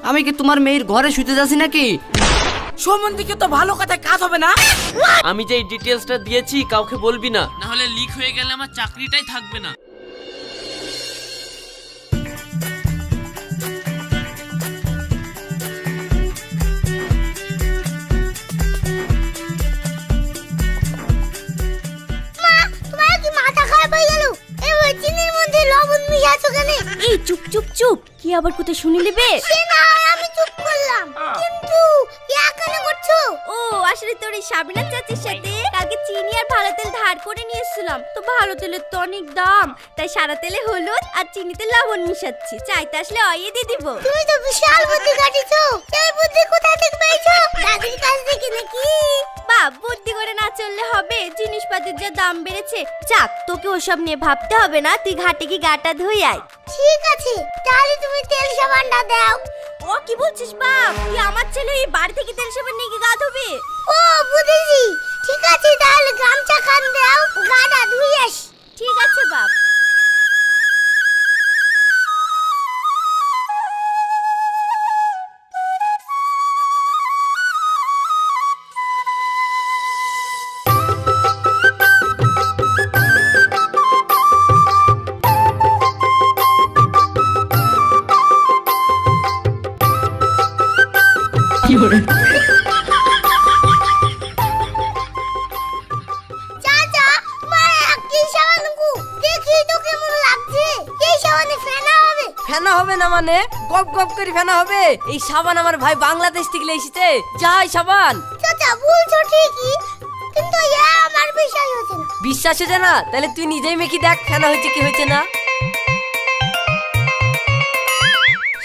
আমি কি তোমার মেয়ের ঘরে শুতে যাচ্ছি নাকি? সম্বন্ধীকে তো ভালো কথায় কাজ হবে না। আমি যে ডিটেলসটা দিয়েছি কাউকে বলবি না, না হলে লিক হয়ে গেলে আমার চাকরিটাই থাকবে না। এই চুপ চুপ চুপ, কি আবার কোথায় শুনি লিবে? আমি চুপ করলাম, কিন্তু কেন করছো? ও আসলে তোর এই সাবিনা চাচির সাথে কালকে চিনি আর ভালো তেল ধার করে নিয়ে এসেছিলাম, তো ভালো তেলের তো অনেক দাম, তাই সাদা তেলে হলুদ আর চিনিতে লবণ মিশাচ্ছি, চাইতে আসলে অয়ে দিয়ে দিব। তুমি তো বিশাল বুদ্ধি কাটিছো। এই বুদ্ধি কোথা থেকে পেয়েছো? দাদির কাছ থেকে নাকি? বাপ, বুদ্ধি করে না চললে হবে, জিনিসপাতির যা দাম বেড়েছে। যাক, তোকে ওসব নিয়ে ভাবতে হবে না, তুই ঘাটে কি গাটা ধুই আয়। ঠিক আছে, তাহলে তুমি তেল সাবানটা দাও। ও কি বলছিস বাপ? তুই আমার ছেলে এই বাড়ি থেকে তেল সাবান নিয়ে গা ধুবি? ও বুঝেছি, ঠিক আছে তাহলে গামছা খান দাও, গাটা ধুই আসি। ঠিক আছে বাপ। চাচা, তোমার একটি সাবান কো, দেখি তো কেমন লাগছে। এই সাবানে ফেনা হবে? ফেনা হবে না মানে? গপ গপ করে ফেনা হবে। এই সাবান আমার ভাই বাংলাদেশ থেকে এসেছে। যাই সাবান। চাচা বলছো ঠিকই, কিন্তু আমার বিশ্বাস হচ্ছে না। বিশ্বাস হচ্ছে না? তাহলে তুই নিজেই মেখে দেখ ফেনা হয়েছে কি হয়েছে না।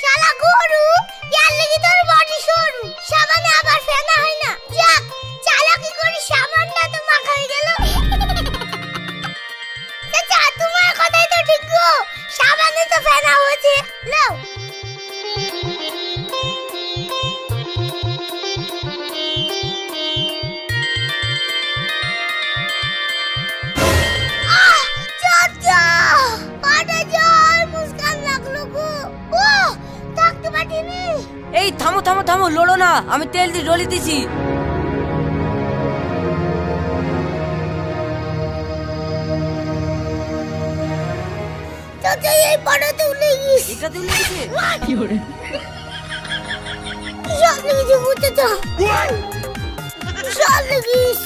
শালা গরু, ইয়ার লাগি তোর বডি সরু, সাবানে আবার ফেনা হয় না। যাক, চালাকি করে সাবানটা তো মাখা হয়ে গেল। চাচা তোমার কথাই তো ঠিক গো, সাবানে তো ফেনা হয়েছে। নাও। চাচা, পাটা যায় মুস্কান লাগলো গো। ও, থাকতে পারিনি। এই থামো থামো থামো, লড়ো না, আমি তেল দিয়ে ডলে দিছি। চাচা এই পাটা তুলে গিস। এটা তুলে দিছে। কি করে? সব লেগেছে চাচা, সব লেগিস।